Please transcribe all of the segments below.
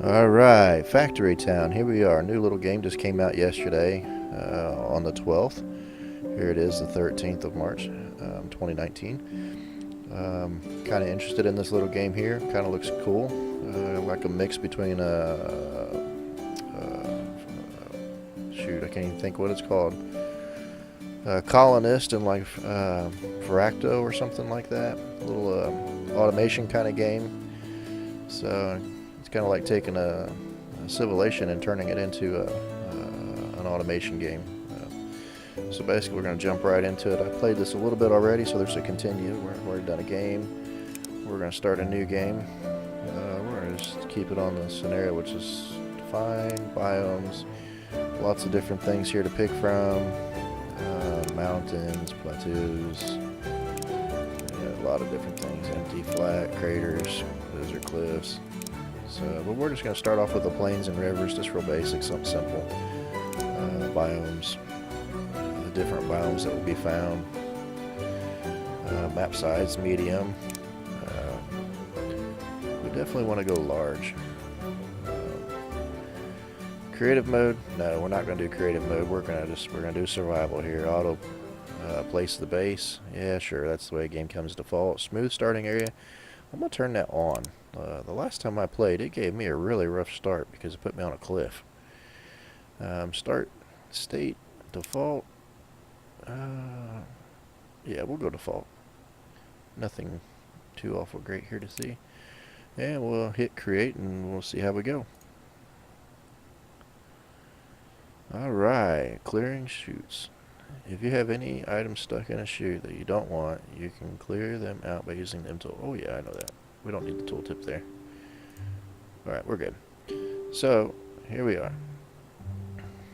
Alright, Factory Town. Here we are. New little game just came out yesterday on the 12th. Here it is, the 13th of March, 2019. Kind of interested in this little game here. Kind of looks cool. Like a mix between shoot, I can't even think what it's called. Colonist and like Fracto or something like that. A little automation kind of game. So it's kind of like taking a civilization and turning it into an automation game. So basically we're going to jump right into it. I played this a little bit already, so there's a continue. We've already done a game. We're going to start a new game. We're going to just keep it on the scenario, which is define biomes. Lots of different things here to pick from. Mountains, plateaus, a lot of different things. Empty, flat, craters, those are cliffs. So, but we're just going to start off with the plains and rivers, just real basic, something simple. Biomes, the different biomes that will be found. Map size, medium. We definitely want to go large. Creative mode? No, we're not going to do creative mode. We're going to do survival here. Auto place the base. Yeah, sure. That's the way a game comes default. Smooth starting area. I'm going to turn that on. The last time I played, it gave me a really rough start because it put me on a cliff. Start state default. Yeah, we'll go default. Nothing too awful great here to see. And we'll hit create and we'll see how we go. Alright, clearing chutes. If you have any items stuck in a chute that you don't want, you can clear them out by using the M tool. Oh yeah, I know that. We don't need the tooltip there. Alright, we're good. So, here we are.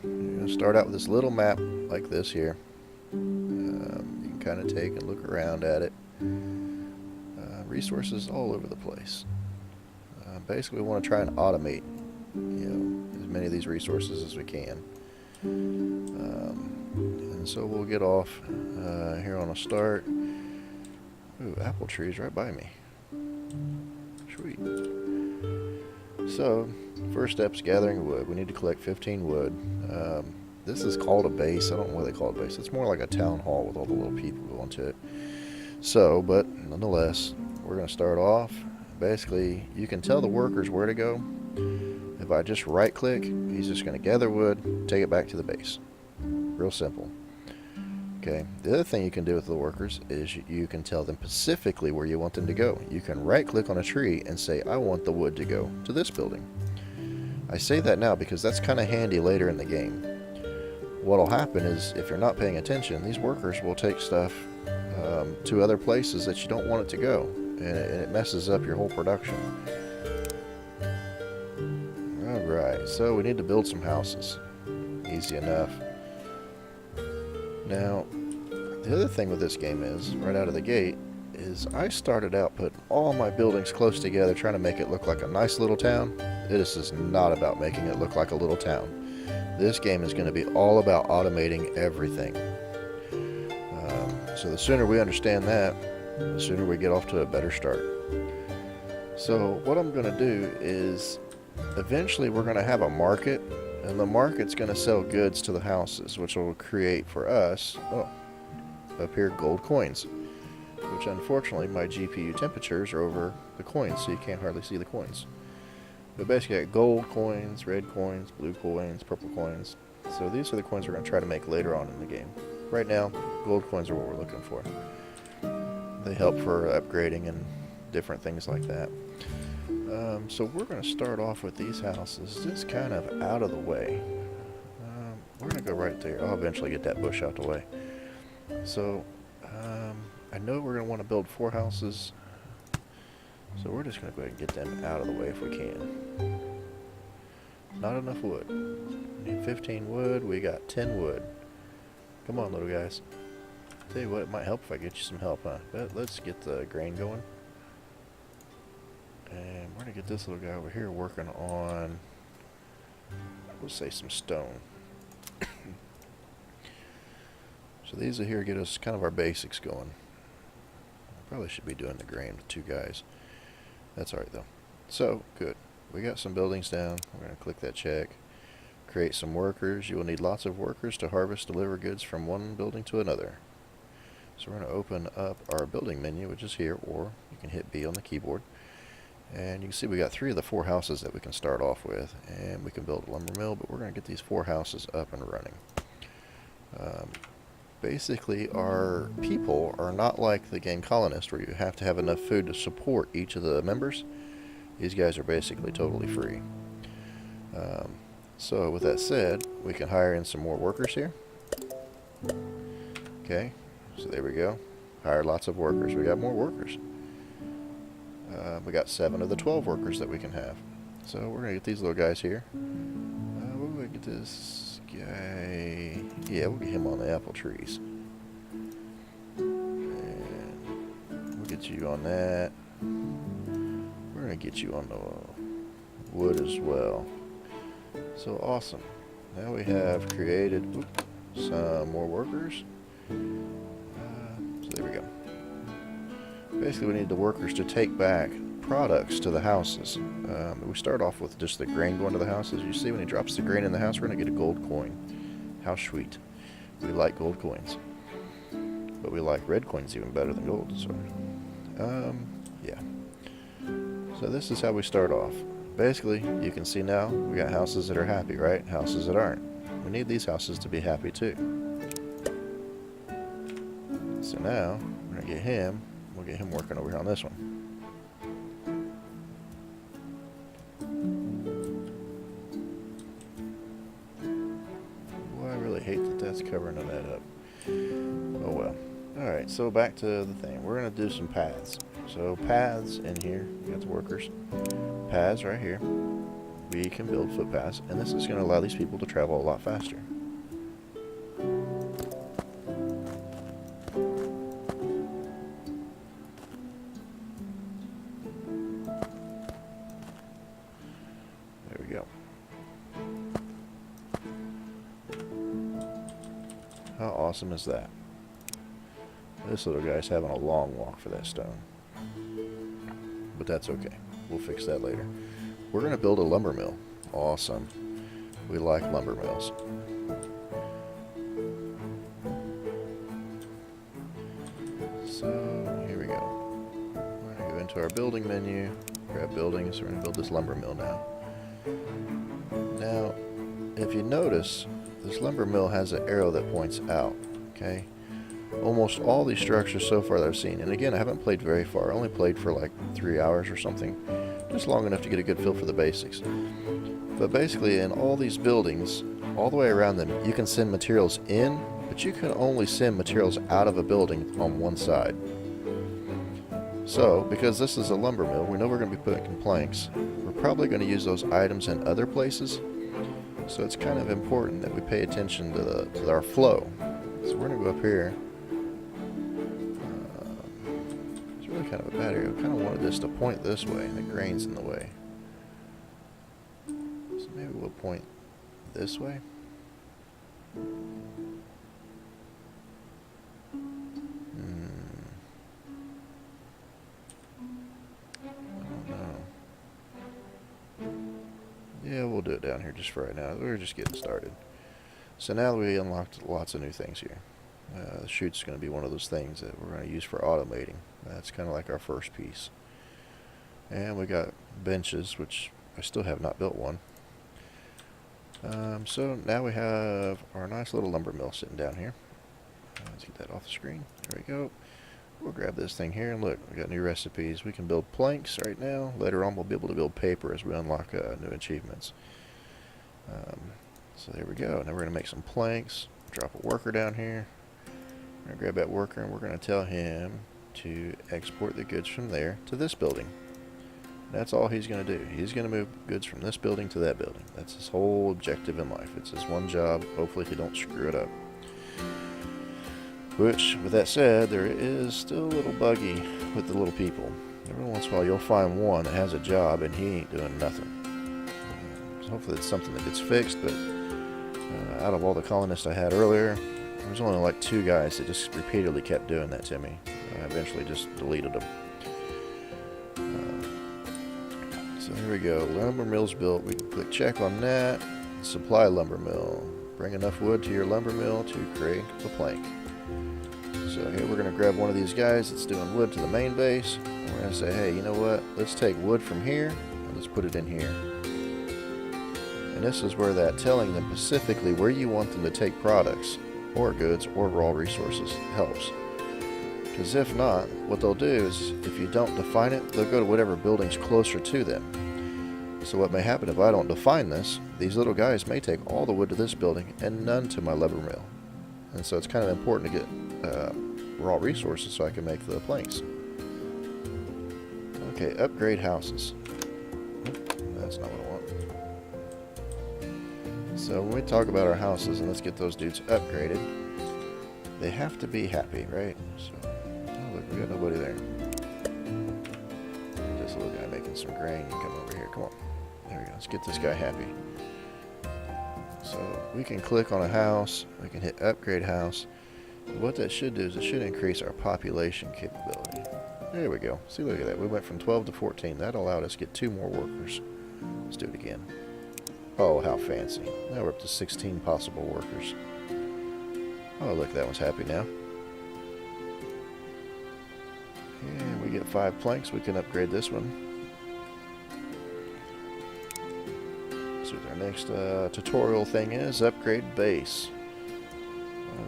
You're going to start out with this little map like this here. You can kind of take and look around at it. Resources all over the place. Basically, we want to try and automate, as many of these resources as we can. And so we'll get off here on a start. Ooh, apple trees right by me. Sweet. So, first step's gathering wood. We need to collect 15 wood. This is called a base. I don't know why they call it a base. It's more like a town hall with all the little people going to it. So, but nonetheless, we're going to start off. Basically, you can tell the workers where to go. If I just right click, he's just going to gather wood, take it back to the base. Real simple. Okay, the other thing you can do with the workers is you can tell them specifically where you want them to go. You can right click on a tree and say, I want the wood to go to this building. I say that now because that's kind of handy later in the game. What'll happen is, if you're not paying attention, these workers will take stuff to other places that you don't want it to go, and it messes up your whole production. Alright, so we need to build some houses. Easy enough. Now, the other thing with this game is, right out of the gate, is I started out putting all my buildings close together, trying to make it look like a nice little town. This is not about making it look like a little town. This game is going to be all about automating everything. So the sooner we understand that, the sooner we get off to a better start. So what I'm going to do is, eventually we're going to have a market, and the market's going to sell goods to the houses, which will create for us, up here, gold coins. Which unfortunately my GPU temperatures are over the coins, so you can't hardly see the coins. But basically I got gold coins, red coins, blue coins, purple coins. So these are the coins we're going to try to make later on in the game. Right now, gold coins are what we're looking for. They help for upgrading and different things like that. So we're going to start off with these houses just kind of out of the way. We're going to go right there. I'll eventually get that bush out the way. So I know we're going to want to build 4 houses. So we're just going to go ahead and get them out of the way if we can. Not enough wood. We need 15 wood. We got 10 wood. Come on, little guys. Tell you what, it might help if I get you some help, huh? But let's get the grain going. And we're going to get this little guy over here working on, we'll say, some stone. So these are here get us kind of our basics going. I probably should be doing the grain with 2 guys. That's alright though. So, good. we got some buildings down. We're going to click that check. Create some workers. You will need lots of workers to harvest, deliver goods from one building to another. So we're going to open up our building menu, which is here, or you can hit B on the keyboard. And you can see we got 3 of the 4 houses that we can start off with, and we can build a lumber mill, but we're going to get these 4 houses up and running. Basically, our people are not like the game Colonist, where you have to have enough food to support each of the members. These guys are basically totally free. So with that said, we can hire in some more workers here. Okay, so there we go. Hire lots of workers. We got more workers. We got 7 of the 12 workers that we can have. So we're going to get these little guys here. We're going to get this guy. Yeah, we'll get him on the apple trees. And we'll get you on that. We're going to get you on the wood as well. So awesome. Now we have created some more workers. So there we go. Basically, we need the workers to take back products to the houses. We start off with just the grain going to the houses. You see when he drops the grain in the house, we're going to get a gold coin. How sweet. We like gold coins. But we like red coins even better than gold. So, yeah. So this is how we start off. Basically, you can see now we got houses that are happy, right? Houses that aren't. We need these houses to be happy too. So now, we're going to get him. We'll get him working over here on this one. Well, I really hate that that's covering that up. Oh well. Alright, so back to the thing. We're going to do some paths. So paths in here, we got the workers. Paths right here. We can build footpaths, and this is going to allow these people to travel a lot faster. There we go. How awesome is that? This little guy's having a long walk for that stone. But that's okay. We'll fix that later. We're going to build a lumber mill. Awesome. We like lumber mills. So, here we go. We're going to go into our building menu, grab buildings. We're going to build this lumber mill now. Now, if you notice, this lumber mill has an arrow that points out. Okay? Almost all these structures so far that I've seen, and again, I haven't played very far. I only played for like 3 hours or something. Just long enough to get a good feel for the basics. But basically, in all these buildings, all the way around them, you can send materials in, but you can only send materials out of a building on one side. So, because this is a lumber mill, we know we're going to be putting planks. We're probably going to use those items in other places. So it's kind of important that we pay attention to our flow. So we're going to go up here. It's really kind of a bad area. I kind of wanted this to point this way, and the grain's in the way. So maybe we'll point this way. Yeah, we'll do it down here just for right now. We're just getting started. So now we unlocked lots of new things here. The chute's going to be one of those things that we're going to use for automating. That's kind of like our first piece. And we got benches, which I still have not built one. So now we have our nice little lumber mill sitting down here. Let's get that off the screen. There we go. We'll grab this thing here, and look, we got new recipes. We can build planks right now. Later on, we'll be able to build paper as we unlock new achievements. So there we go. Now we're going to make some planks. Drop a worker down here. We're going to grab that worker, and we're going to tell him to export the goods from there to this building. That's all he's going to do. He's going to move goods from this building to that building. That's his whole objective in life. It's his one job. Hopefully he don't screw it up. Which, with that said, there is still a little buggy with the little people. Every once in a while you'll find one that has a job and he ain't doing nothing. So hopefully it's something that gets fixed, but out of all the colonists I had earlier, there was only like 2 guys that just repeatedly kept doing that to me. I eventually just deleted them. So there There we go. Lumber mill's built. We can click check on that. Supply lumber mill. Bring enough wood to your lumber mill to create the plank. So here we're going to grab one of these guys that's doing wood to the main base. And we're going to say, hey, you know what? Let's take wood from here and let's put it in here. And this is where that telling them specifically where you want them to take products or goods or raw resources helps. Because if not, what they'll do is if you don't define it, they'll go to whatever building's closer to them. So what may happen if I don't define this, these little guys may take all the wood to this building and none to my lumber mill. And so it's kind of important to get raw resources so I can make the planks. Okay, upgrade houses. That's not what I want. So when we talk about our houses, and let's get those dudes upgraded, they have to be happy, right? So, oh look, we got nobody there. This little guy making some grain. Come over here, come on. There we go, let's get this guy happy. So we can click on a house, we can hit upgrade house. What that should do is it should increase our population capability. There we go. See, look at that. We went from 12 to 14. That allowed us to get 2 more workers. Let's do it again. Oh, how fancy. Now we're up to 16 possible workers. Oh, look, that one's happy now. And we get 5 planks. We can upgrade this one. So our next tutorial thing is upgrade base.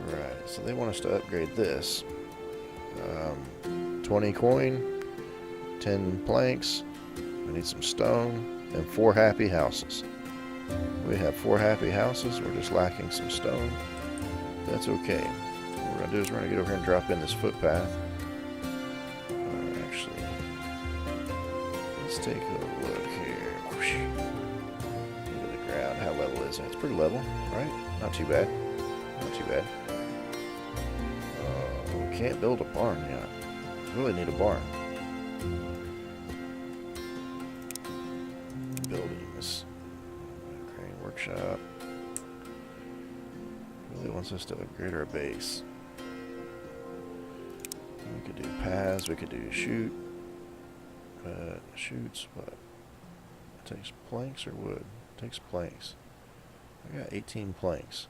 Alright, so they want us to upgrade this. 20 coin, 10 planks, we need some stone, and 4 happy houses. We have 4 happy houses, we're just lacking some stone. That's okay. What we're going to do is we're going to get over here and drop in this footpath. Actually, let's take a look here. Whoosh. Look at the ground, how level is it? It's pretty level, right? Not too bad. Not too bad. We can't build a barn yet. Really need a barn. Buildings. Crane workshop. Really wants us to upgrade our base. We could do paths, we could do shoot. Shoots, what? It takes planks or wood? It takes planks. I got 18 planks.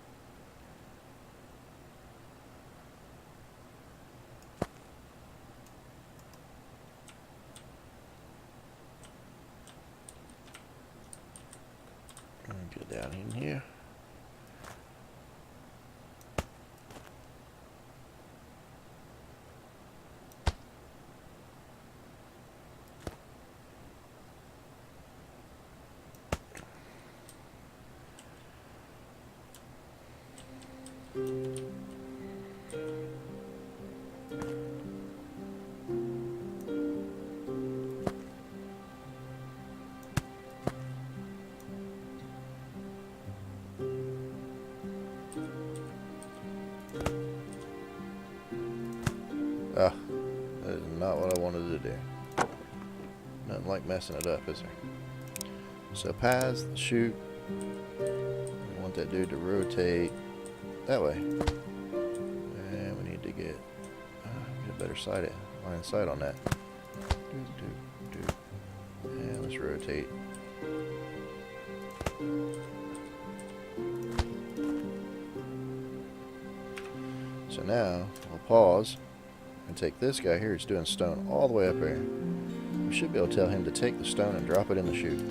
Get down in here. Ah, that is not what I wanted to do. Nothing like messing it up, is there? So paths, shoot. We want that dude to rotate that way. And we need to get a better line of sight on that. And let's rotate. So now, we'll pause. And take this guy here who's doing stone all the way up here. We should be able to tell him to take the stone and drop it in the chute.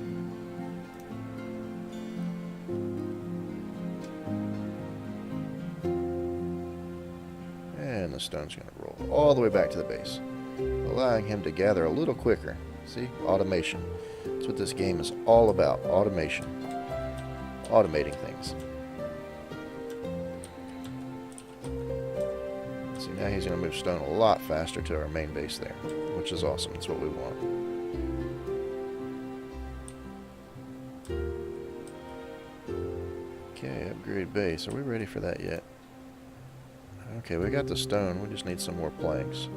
And the stone's going to roll all the way back to the base, allowing him to gather a little quicker. See? Automation. That's what this game is all about. Automation. Automating things. Now he's going to move stone a lot faster to our main base there, which is awesome. That's what we want. Okay, upgrade base. Are we ready for that yet? Okay, we got the stone. We just need some more planks.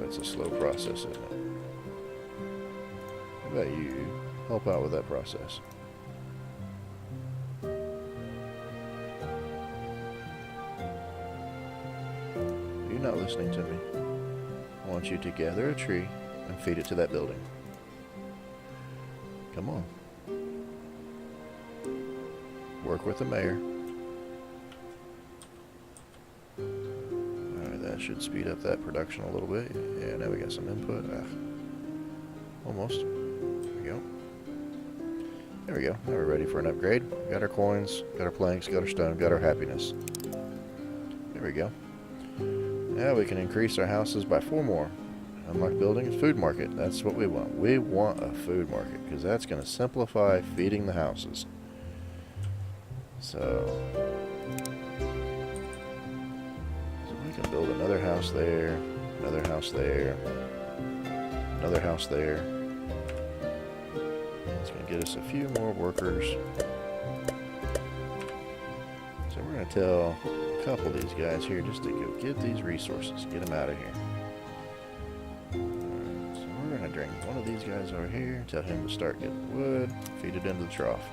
It's a slow process, isn't it? What about you? help out with that process. You're not listening to me. I want you to gather a tree and feed it to that building. Come on. Work with the mayor. Alright, that should speed up that production a little bit. Yeah, now we got some input. Almost. There we go. There we go. Now we're ready for an upgrade. Got our coins, got our planks, got our stone, got our happiness. There we go. Now we can increase our houses by 4 more. Unlock building and food market. That's what we want. We want a food market because that's going to simplify feeding the houses. So we can build another house there, another house there, another house there. It's going to get us a few more workers. So we're going to tell a couple of these guys here just to go get these resources, get them out of here. Alright, so we're going to bring one of these guys over here, tell him to start getting wood, feed it into the trough.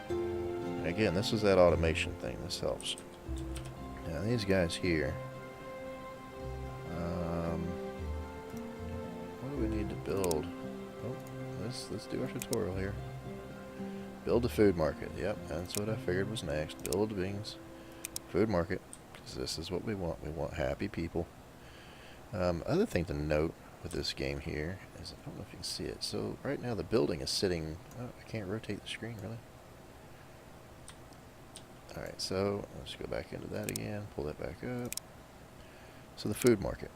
And again, this is that automation thing. This helps. Now these guys here, what do we need to build? Oh, let's do our tutorial here. Build a food market. Yep, that's what I figured was next. Build the beans. Food market. Because this is what we want. We want happy people. Other thing to note with this game here is, I don't know if you can see it. So right now the building is sitting... Oh, I can't rotate the screen, really. Alright, so let's go back into that again. Pull that back up. So the food market.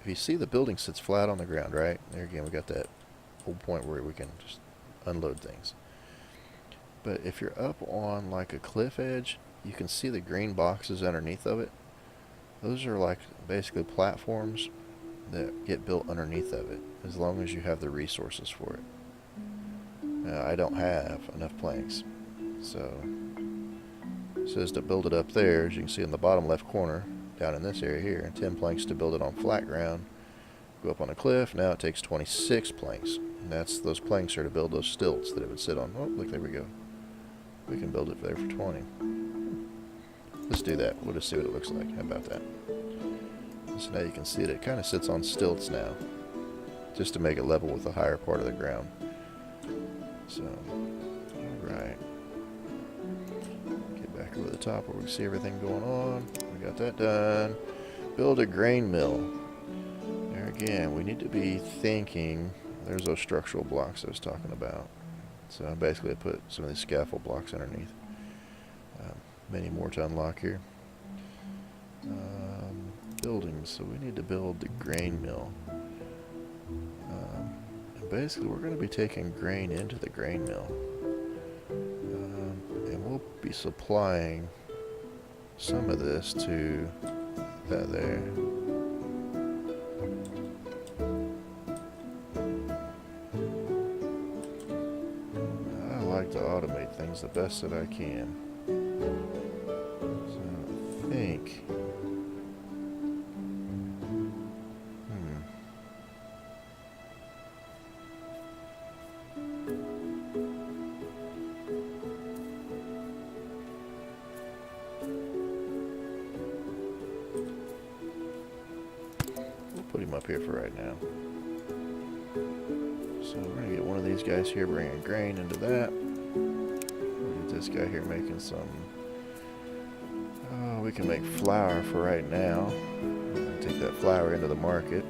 If you see, the building sits flat on the ground, right? There again, we got that whole point where we can just unload things. But if you're up on like a cliff edge, you can see the green boxes underneath of it. Those are like basically platforms that get built underneath of it, as long as you have the resources for it. I don't have enough planks, so it says to build it up there, as you can see in the bottom left corner, down in this area here, and 10 planks to build it on flat ground. Go up on a cliff. Now it takes 26 planks. And those planks are to build those stilts that it would sit on. Oh, look, there we go. We can build it there for 20. Let's do that. We'll just see what it looks like. How about that? So now you can see that it kind of sits on stilts now, just to make it level with the higher part of the ground. So, alright. Get back over the top where we can see everything going on. We got that done. Build a grain mill. There again, we need to be thinking. There's those structural blocks I was talking about. So basically I put some of these scaffold blocks underneath. Many more to unlock here. Buildings, so we need to build the grain mill. And basically we're going to be taking grain into the grain mill. And we'll be supplying some of this to that there. I like to automate things the best that I can. So I think... put him up here for right now. So we're going to get one of these guys here bringing grain into that. We'll get this guy here making some... Oh, we can make flour for right now. Take that flour into the market.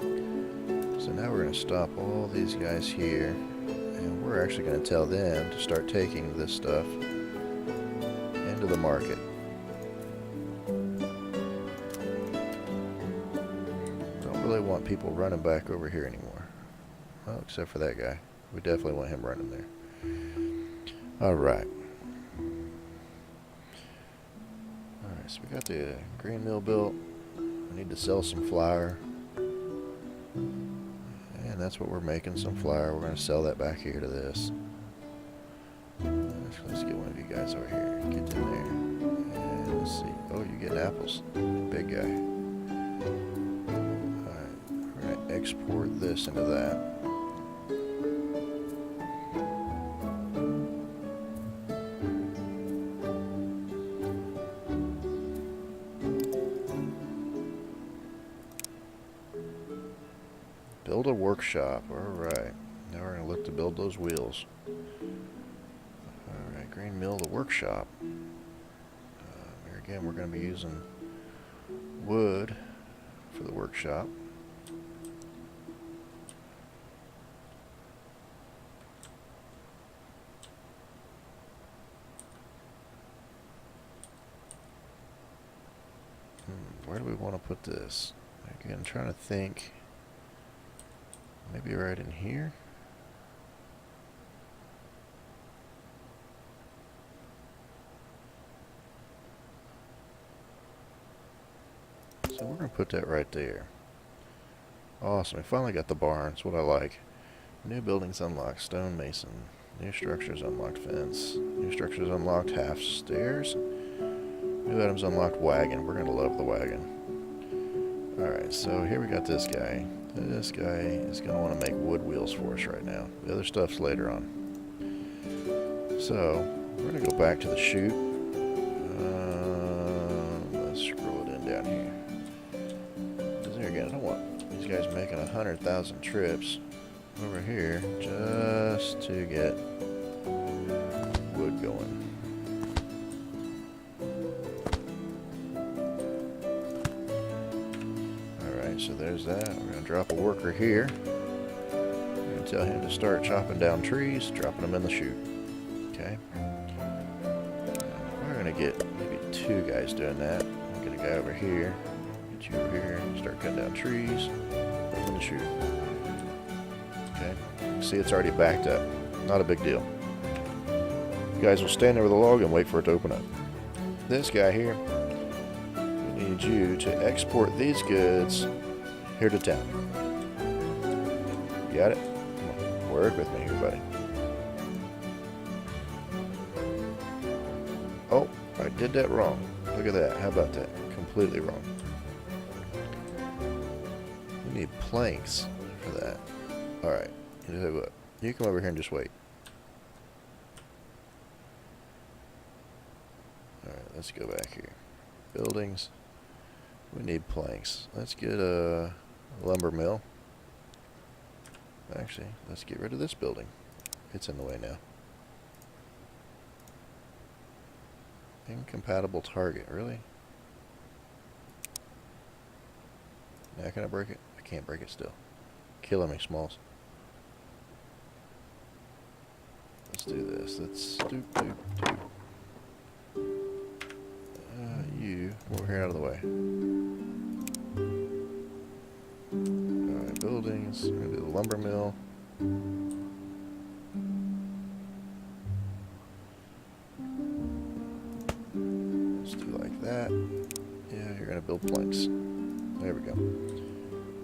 So now we're going to stop all these guys here. And we're actually going to tell them to start taking this stuff into the market. Really want people running back over here anymore. Well, except for that guy. We definitely want him running there. Alright. Alright, so we got the grain mill built. We need to sell some flour. And that's what we're making, some flour. We're going to sell that back here to this. Let's get one of you guys over here. Get in there. And let's see. Oh, you're getting apples. Big guy. Export this into that. Build a workshop. Alright. Now we're going to look to build those wheels. Alright, grain mill, the workshop. Here again, we're going to be using wood for the workshop. Where do we want to put this? Again, trying to think. Maybe right in here? So we're going to put that right there. Awesome. We finally got the barn. That's what I like. New buildings unlocked. Stone mason. New structures unlocked. Fence. New structures unlocked. Half stairs. New items unlocked. Wagon. We're going to love the wagon. Alright, so here we got this guy. This guy is going to want to make wood wheels for us right now. The other stuff's later on. So, we're going to go back to the chute. Let's scroll it in down here. Because here again, I don't want these guys making 100,000 trips over here just to get wood going. So there's that. We're going to drop a worker here. We're going to tell him to start chopping down trees, dropping them in the chute. Okay. We're going to get maybe 2 guys doing that. We'll get a guy over here. Get you over here. Start cutting down trees. Put them in the chute. Okay. See, it's already backed up. Not a big deal. You guys will stand there with a log and wait for it to open up. This guy here, we need you to export these goods here to town. Got it? Come on, work with me here, buddy. Oh, I did that wrong. Look at that. How about that? Completely wrong. We need planks for that. Alright. You come over here and just wait. Alright, let's go back here. Buildings. We need planks. Let's get a lumber mill. Actually, let's get rid of this building. It's in the way now. Incompatible target, really? Now can I break it? I can't break it still. Killing me, Smalls. Let's do this. Let's doop. You over here out of the way. Alright, buildings. We're gonna do the lumber mill. Let's do like that. Yeah, you're gonna build planks. There we go.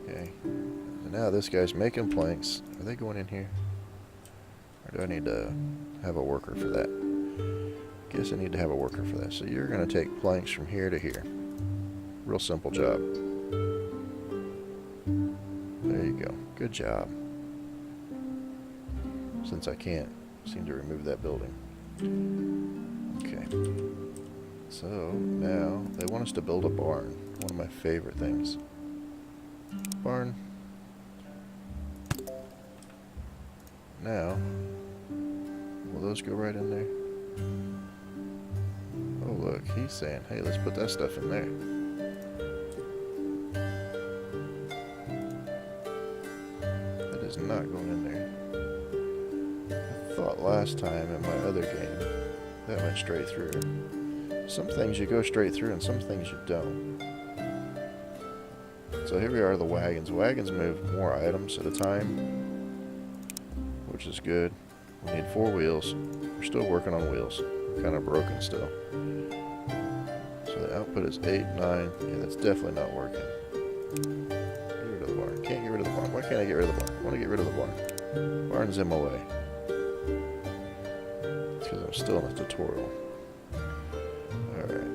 Okay. And now this guy's making planks. Are they going in here? Or do I need to have a worker for that? Guess I need to have a worker for that. So you're going to take planks from here to here. Real simple job. There you go. Good job. Since I can't seem to remove that building. Okay. So now they want us to build a barn. One of my favorite things. Barn. Now, will those go right in there? Oh look, he's saying, hey, let's put that stuff in there. That is not going in there. I thought last time in my other game, that went straight through. Some things you go straight through and some things you don't. So here we are, the wagons. Wagons move more items at a time, which is good. We need 4 wheels. We're still working on wheels. We're kind of broken still. So the output is 8, 9. Yeah, that's definitely not working. Get rid of the barn. Can't get rid of the barn. Why can't I get rid of the barn? I want to get rid of the barn. Barn's in my way. It's because I'm still in the tutorial. Alright.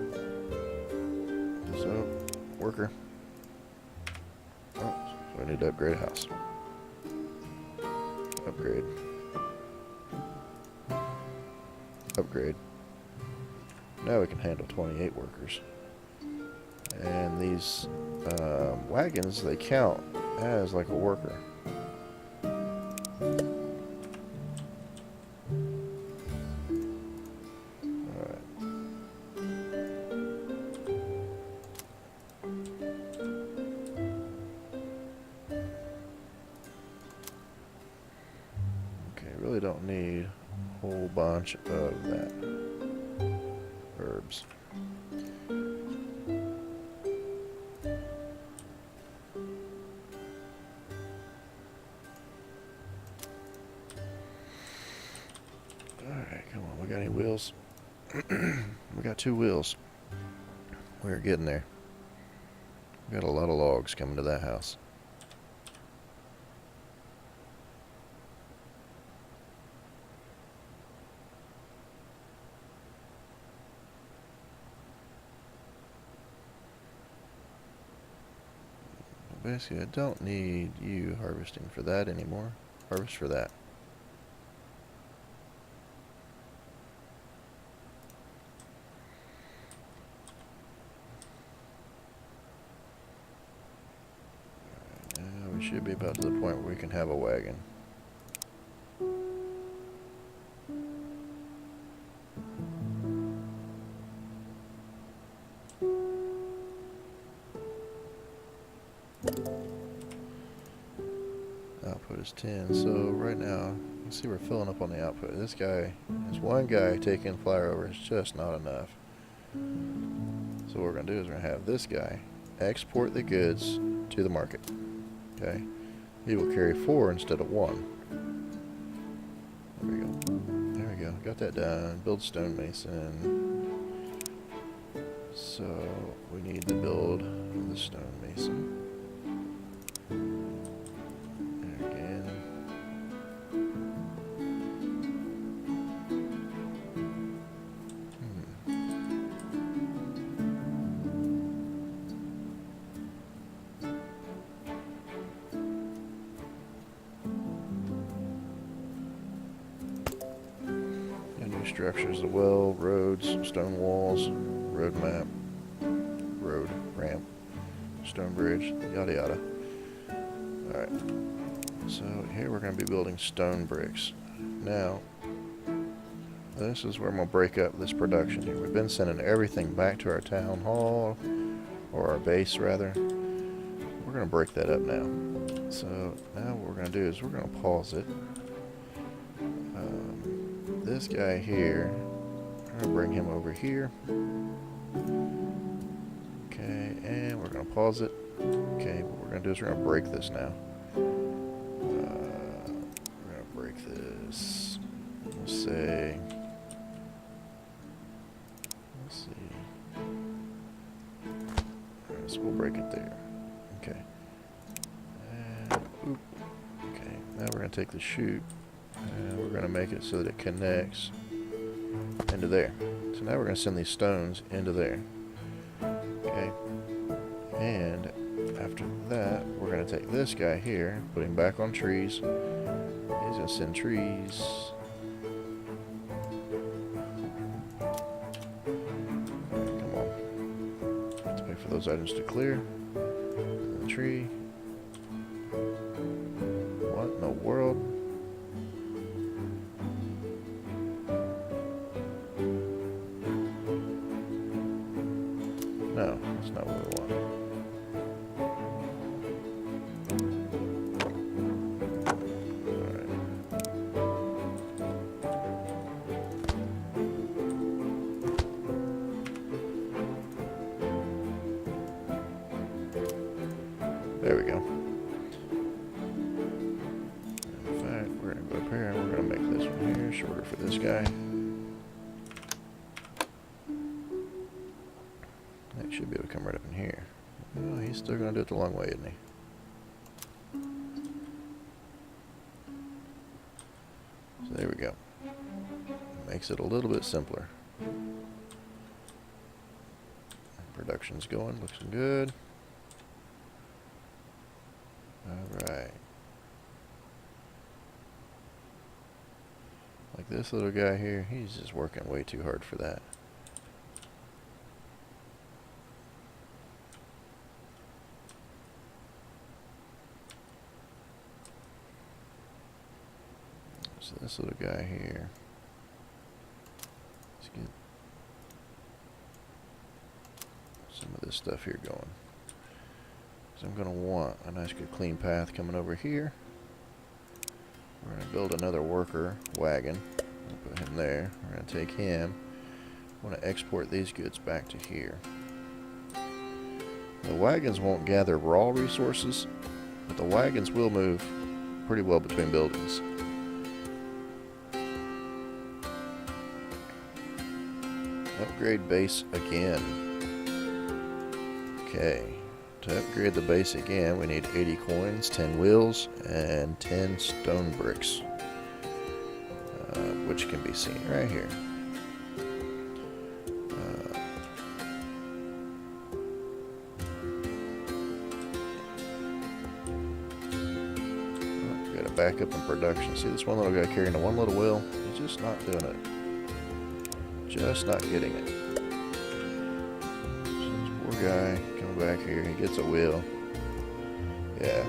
So, worker. Oh, so I need to upgrade a house. Upgrade. Upgrade. Now we can handle 28 workers. And these wagons, they count as like a worker. Really don't need a whole bunch of that. Herbs. Alright, come on. We got any wheels? We got 2 wheels. We're getting there. We got a lot of logs coming to that house. Basically, I don't need you harvesting for that anymore. Harvest for that. Now we should be about to the point where we can have a wagon. Output is 10, so right now, you can see we're filling up on the output. This one guy taking flour over is just not enough. So what we're going to do is we're going to have this guy export the goods to the market. Okay? He will carry 4 instead of 1. There we go. There we go. Got that done. Build stonemason. So we need to build the stonemason. Structures as well, roads, stone walls, road map, road ramp, stone bridge, yada yada. Alright, so here we're going to be building stone bricks. Now, this is where I'm going to break up this production here. We've been sending everything back to our town hall, or our base rather. We're going to break that up now. So now what we're going to do is we're going to pause it. This guy here, I'm going to bring him over here. Okay, and we're going to pause it. Okay, what we're going to do is we're going to break this now. We're going to break this. We'll say, let's see. Alright, so we'll break it there. Okay. And, oop. Okay, now we're going to take the chute. And we're going to make it so that it connects into there. So now we're going to send these stones into there. Okay. And after that, we're going to take this guy here, put him back on trees. He's going to send trees. Right, come on. Let's wait for those items to clear. And the tree. What in the world? No, that's not what we want. Alright. There we go. In fact, we're going to go up here and we're going to make this one here shorter for this guy. Should be able to come right up in here. Oh, he's still going to do it the long way, isn't he? So there we go. Makes it a little bit simpler. Production's going, looks good. Alright. Like this little guy here, he's just working way too hard for that. this little guy here. Let's get some of this stuff here going. So I'm going to want a nice good clean path coming over here. We're going to build another worker wagon. We'll put him there. We're going to take him. I want to export these goods back to here. The wagons won't gather raw resources, but the wagons will move pretty well between buildings. Upgrade base again. Okay. To upgrade the base again, we need 80 coins, 10 wheels, and 10 stone bricks, which can be seen right here. Got to back up in production. See this one little guy carrying the one little wheel? He's just not doing it. Just not getting it. So this poor guy coming back here, he gets a wheel. Yeah.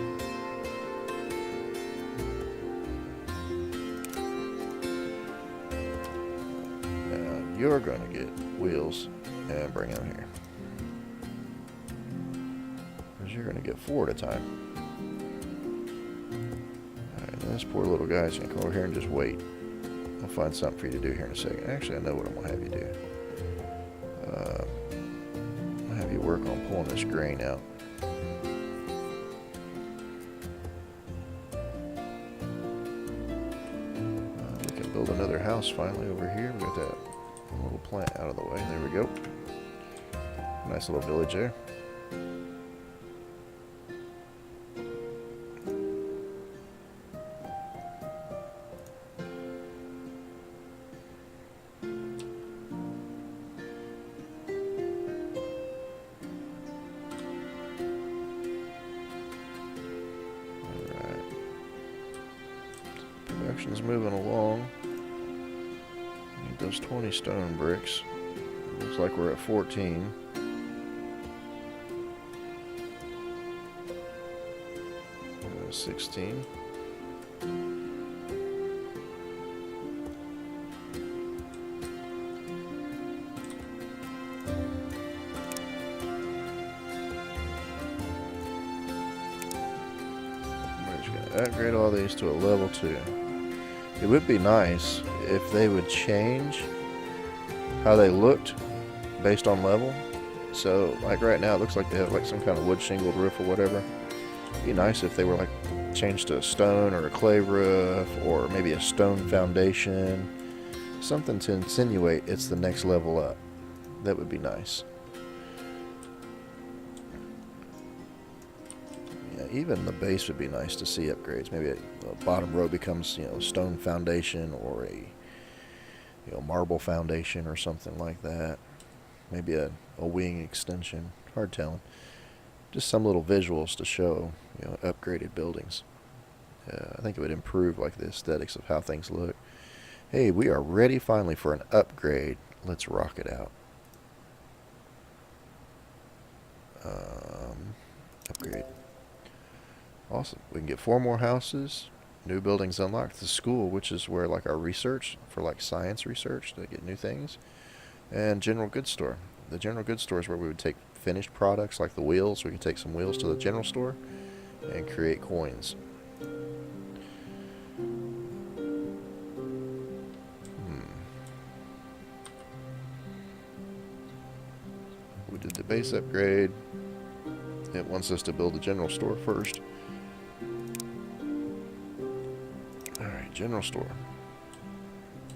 Now you're going to get wheels and bring them here. Because you're going to get 4 at a time. Alright, this poor little guy's going to come over here and just wait. I'll find something for you to do here in a second. Actually, I know what I'm going to have you do. I'll have you work on pulling this grain out. We can build another house finally over here. We got that little plant out of the way. There we go. Nice little village there. Production's moving along. Need those 20 stone bricks. Looks like we're at 14. 16. We're just going to upgrade all these to a level 2. It would be nice if they would change how they looked based on level. So, like right now, it looks like they have like some kind of wood shingled roof or whatever. It'd be nice if they were like changed to a stone or a clay roof or maybe a stone foundation. Something to insinuate it's the next level up. That would be nice. Yeah, even the base would be nice to see upgrades. Maybe a bottom row becomes, a stone foundation or a marble foundation or something like that. Maybe a wing extension. Hard telling. Just some little visuals to show, upgraded buildings. I think it would improve like the aesthetics of how things look. Hey, we are ready finally for an upgrade. Let's rock it out. Upgrade. Awesome. We can get 4 more houses. New buildings unlocked. The school, which is where like our research for like science research to get new things. And general goods store. The general goods store is where we would take finished products like the wheels. We can take some wheels to the general store and create coins. We did the base upgrade. It wants us to build the general store first. Alright, general store.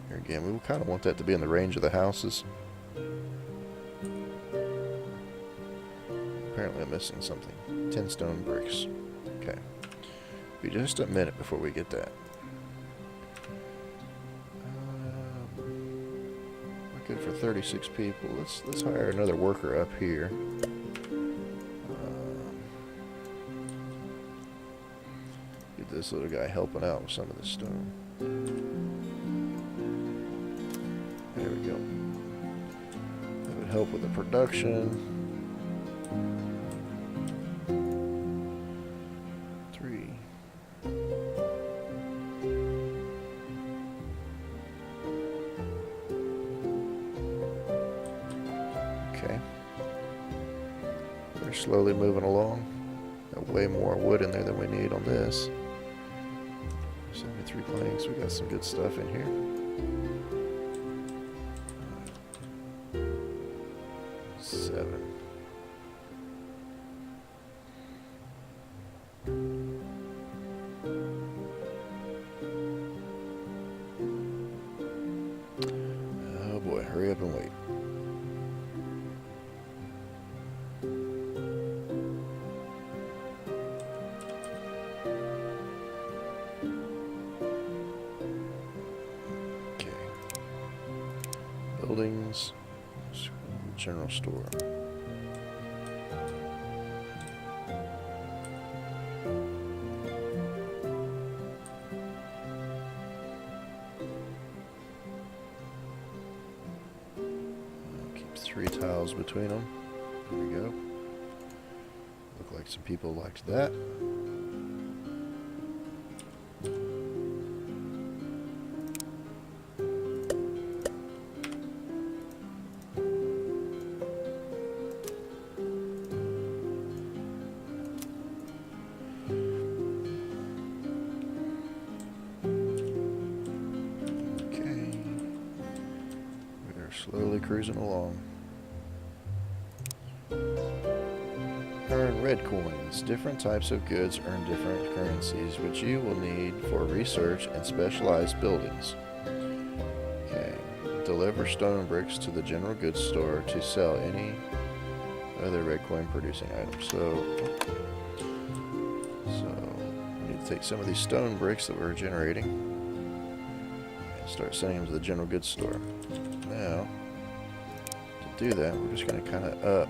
Here again, we kind of want that to be in the range of the houses. Apparently I'm missing something. 10 stone bricks. Okay. Be just a minute before we get that. We're good for 36 people. Let's hire another worker up here. Get this little guy helping out with some of this stone. There we go. That would help with the production. 3. slowly moving along. Got way more wood in there than we need on this. 73 planks, we got some good stuff in here. 7. Oh boy, hurry up and wait. Buildings, general store. Keep 3 tiles between them. There we go. Look like some people liked that. Slowly cruising along. Earn red coins. Different types of goods earn different currencies, which you will need for research and specialized buildings. Okay. Deliver stone bricks to the general goods store to sell any other red coin producing items. So we need to take some of these stone bricks that we're generating and start sending them to the general goods store. Now, to do that, we're just going to kind of up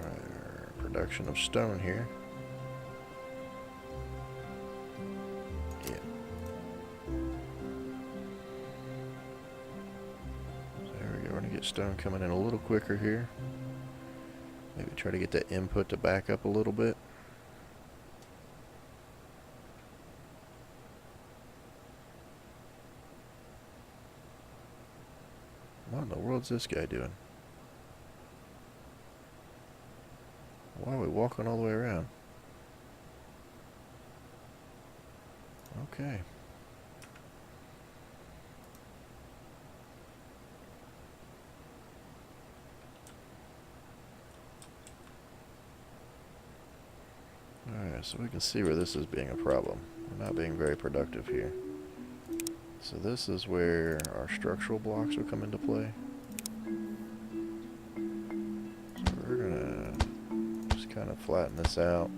our production of stone here. Yeah. So there we go. We're going to get stone coming in a little quicker here. Maybe try to get that input to back up a little bit. What in the world's this guy doing? Why are we walking all the way around? Okay. Alright, so we can see where this is being a problem. We're not being very productive here. So this is where our structural blocks will come into play. So we're gonna just kind of flatten this out.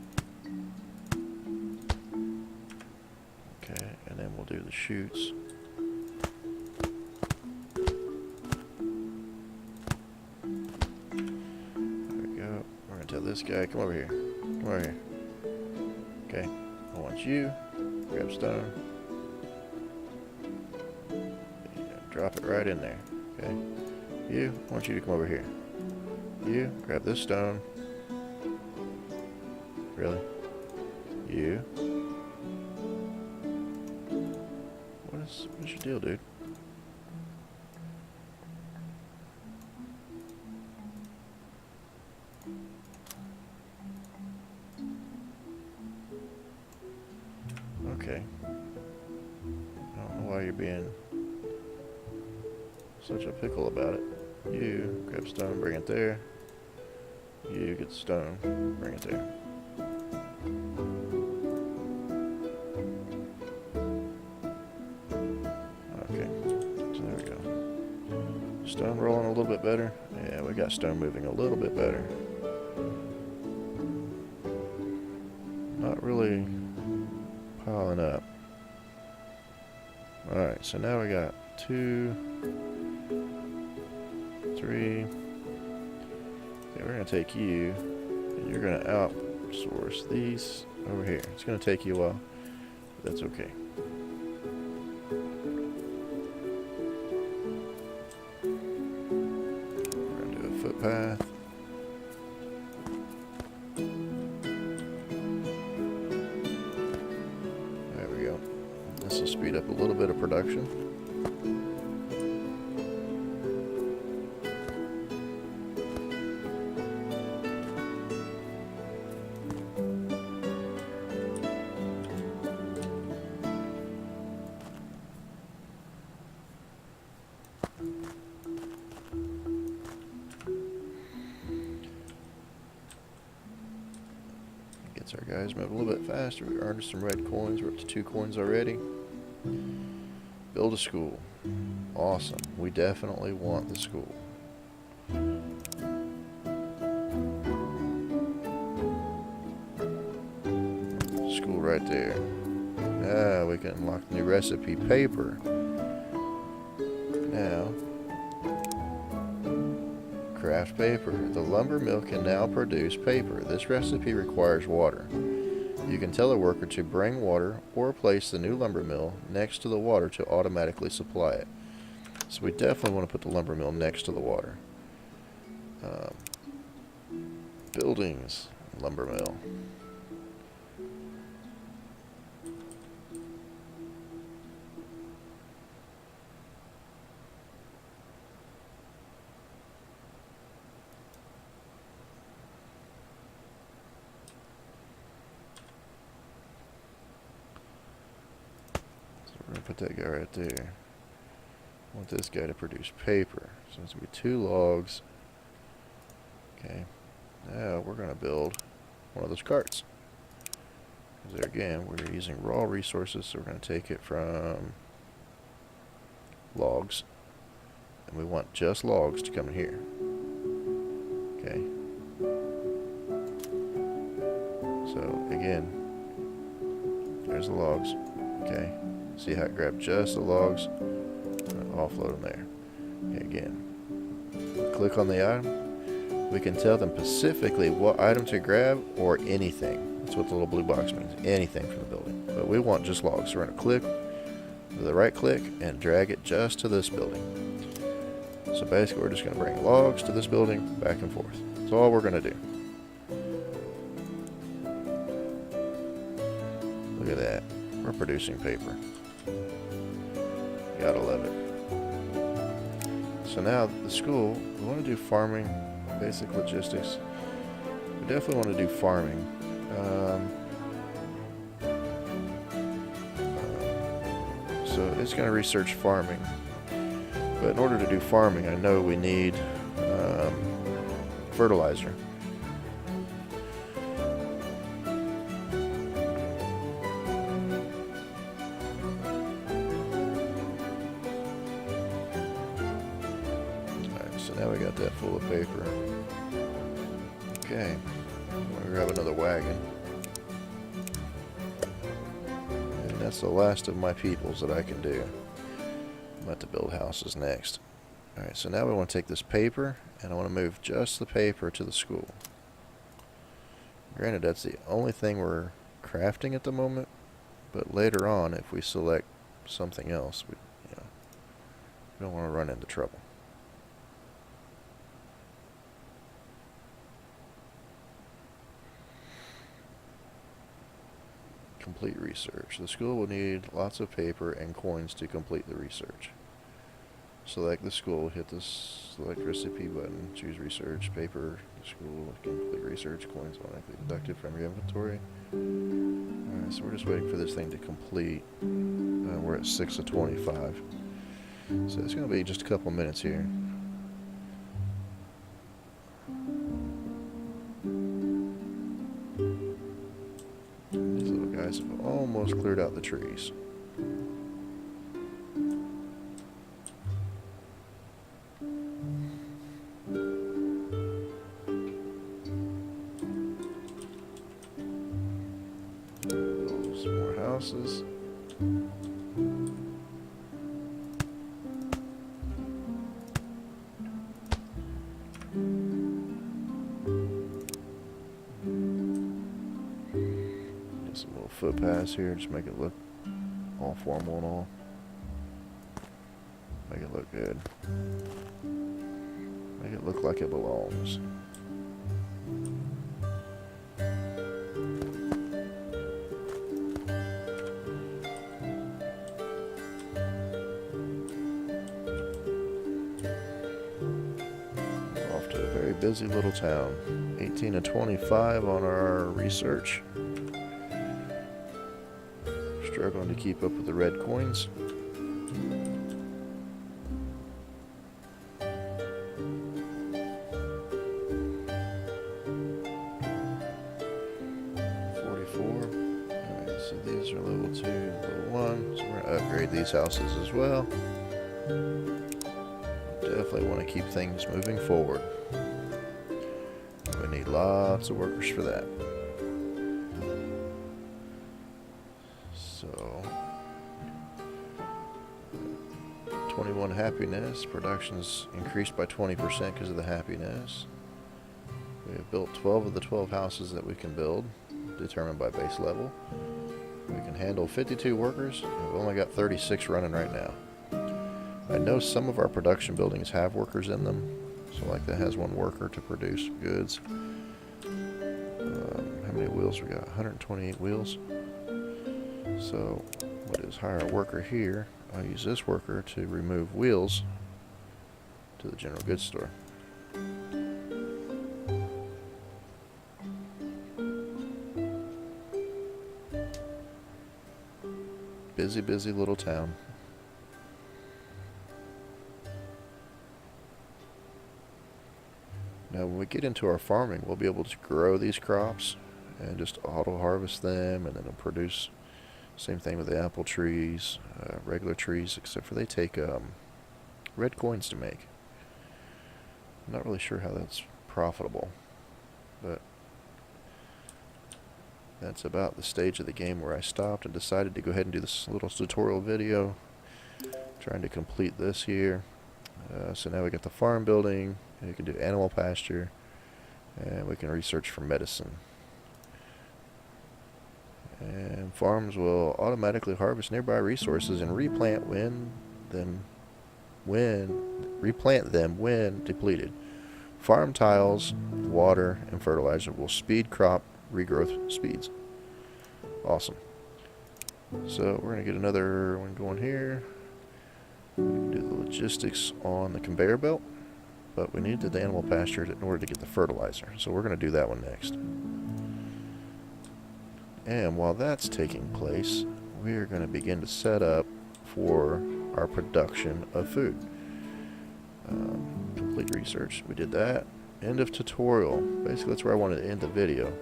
Okay, and then we'll do the chutes. There we go. We're gonna tell this guy, come over here. Come over here. Okay, I want you, grab stone. Drop it right in there, okay? You, I want you to come over here. You, grab this stone. Really? You. What's your deal, dude? Okay. I don't know why you're being such a pickle about it. You grab stone, bring it there. You get the stone, bring it there. Okay, so there we go. Stone rolling a little bit better. Yeah, we got stone moving a little bit better. Not really piling up. Alright, so now we got 2, 3. Okay, we're going to take you, and you're going to outsource these over here. It's going to take you a while, but that's okay. We're going to do a footpath. There we go. This will speed up a little bit of production. guys, move a little bit faster. We earned some red coins. We're up to 2 coins already. Build a school. Awesome. We definitely want the school. School right there. Now we can unlock the new recipe, paper. Now, craft paper. The lumber mill can now produce paper. This recipe requires water. You can tell a worker to bring water or place the new lumber mill next to the water to automatically supply it. So we definitely want to put the lumber mill next to the water. Buildings, lumber mill. We're going to put that guy right there. I want this guy to produce paper. So it's going to be 2 logs. Okay. Now we're going to build one of those carts. Because there again, we're using raw resources, so we're going to take it from logs. And we want just logs to come in here. Okay. So again, there's the logs. Okay. See how it grabbed just the logs? Offload them there. Okay, again. Click on the item. We can tell them specifically what item to grab or anything. That's what the little blue box means. Anything from the building. But we want just logs. So we're going to click with the right click and drag it just to this building. So basically we're just going to bring logs to this building back and forth. That's all we're going to do. Look at that. We're producing paper. Gotta love it. So now the school, we want to do farming, basic logistics. We definitely want to do farming. So it's going to research farming. But in order to do farming, I know we need fertilizer. So now we got that full of paper. Okay, I'm gonna grab another wagon. And that's the last of my peoples that I can do. I'm about to build houses next. Alright, so now we want to take this paper, and I want to move just the paper to the school. Granted, that's the only thing we're crafting at the moment, but later on, if we select something else, we don't want to run into trouble. Complete research. The school will need lots of paper and coins to complete the research. Select the school, hit the select recipe button, choose research, paper, the school, complete research, coins automatically deducted from your inventory. Alright, so we're just waiting for this thing to complete. We're at 6 of 25. So it's going to be just a couple minutes here. Have almost cleared out the trees. Build some more houses. Some little footpaths here, just make it look all formal and all. Make it look good. Make it look like it belongs. We're off to a very busy little town. 18 to 25 on our research. Struggling to keep up with the red coins. These are level 2, level 1, so we're going to upgrade these houses as well. Definitely want to keep things moving forward. We need lots of workers for that. So, 21 happiness. Production's increased by 20% because of the happiness. We have built 12 of the 12 houses that we can build, determined by base level. We can handle 52 workers, and we've only got 36 running right now. I know some of our production buildings have workers in them, so like that has one worker to produce goods. How many wheels we got? 128 wheels. So what is hire a worker here? I'll use this worker to remove wheels to the general goods store. Busy, busy little town. Now when we get into our farming, we'll be able to grow these crops and just auto harvest them, and then it'll produce. Same thing with the apple trees, regular trees, except for they take red coins to make. I'm not really sure how that's profitable, but that's about the stage of the game where I stopped and decided to go ahead and do this little tutorial video, trying to complete this here. So now we got the farm building, and you can do animal pasture, and we can research for medicine. And farms will automatically harvest nearby resources and replant them when depleted. Farm tiles, water, and fertilizer will speed crop regrowth speeds. Awesome. So we're going to get another one going here. We can do the logistics on the conveyor belt, but we need the animal pasture in order to get the fertilizer. So we're going to do that one next. And while that's taking place, we are going to begin to set up for our production of food. Complete research. We did that. End of tutorial. Basically, that's where I wanted to end the video.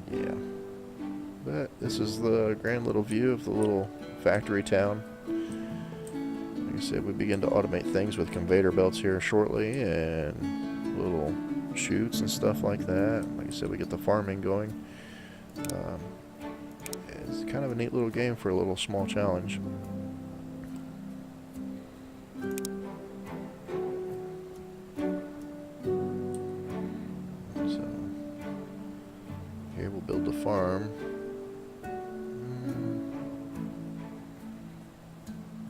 Yeah. But this is the grand little view of the little factory town. Like I said, we begin to automate things with conveyor belts here shortly, and little chutes and stuff like that. Like I said, we get the farming going. It's kind of a neat little game for a little small challenge. So here we'll build the farm.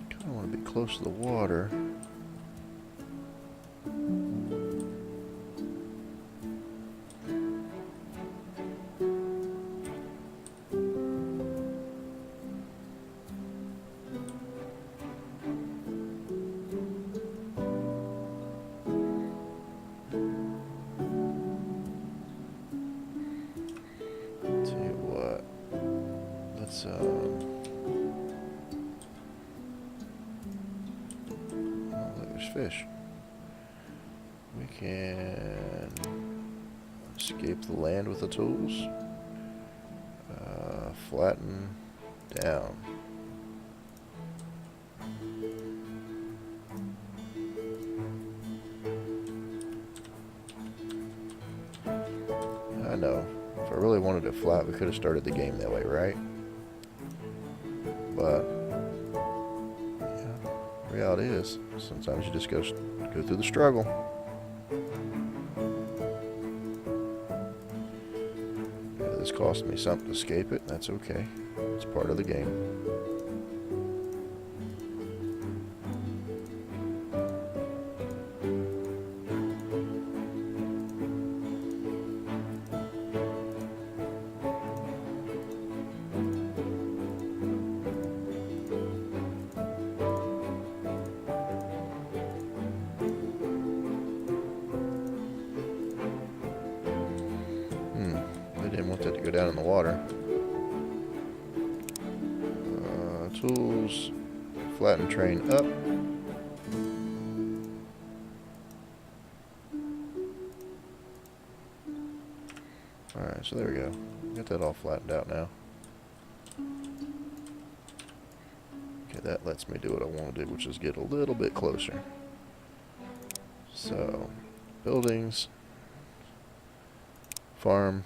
Kind of want to be close to the water. There's fish. We can escape the land with the tools. Flatten down. I know. If I really wanted it flat, we could have started the game that way, right? But yeah, reality is sometimes you just go through the struggle. Yeah, this cost me something to escape it. That's okay. It's part of the game. Didn't want that to go down in the water. Tools, flatten train up. Alright, so there we go. Get that all flattened out now. Okay, that lets me do what I want to do, which is get a little bit closer. So, buildings, farm.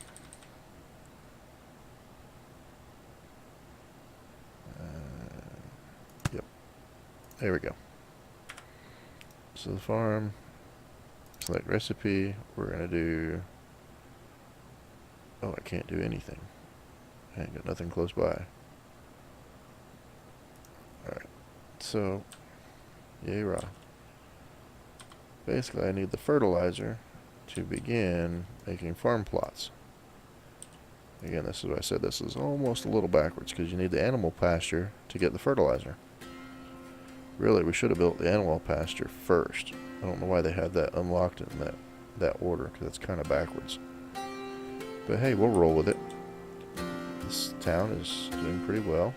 Yep, there we go. So the farm, select recipe, we're going to do, oh, I can't do anything. I ain't got nothing close by. Alright, so, yay rah. Basically, I need the fertilizer to begin making farm plots. Again, this is what I said, this is almost a little backwards, because you need the animal pasture to get the fertilizer. Really, we should have built the animal pasture first. I don't know why they had that unlocked in that order, because it's kind of backwards. But hey, we'll roll with it. This town is doing pretty well.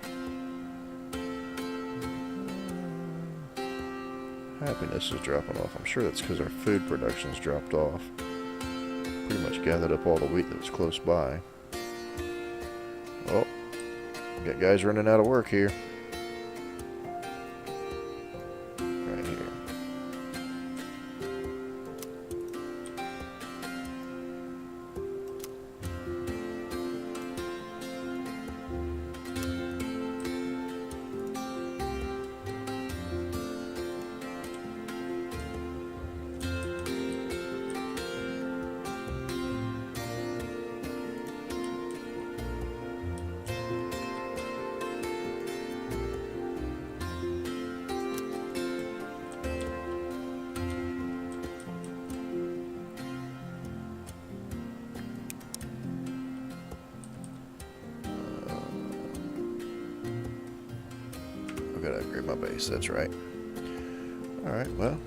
Happiness is dropping off. I'm sure that's because our food production's dropped off. Pretty much gathered up all the wheat that was close by. Oh, we got guys running out of work here. Right here. Gotta upgrade my base, that's right. Alright, well,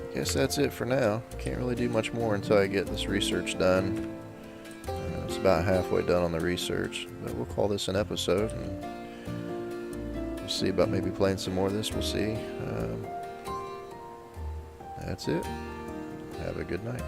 I guess that's it for now. Can't really do much more until I get this research done. It's about halfway done on the research, but we'll call this an episode, and we'll see about maybe playing some more of this. We'll see. That's it. Have a good night.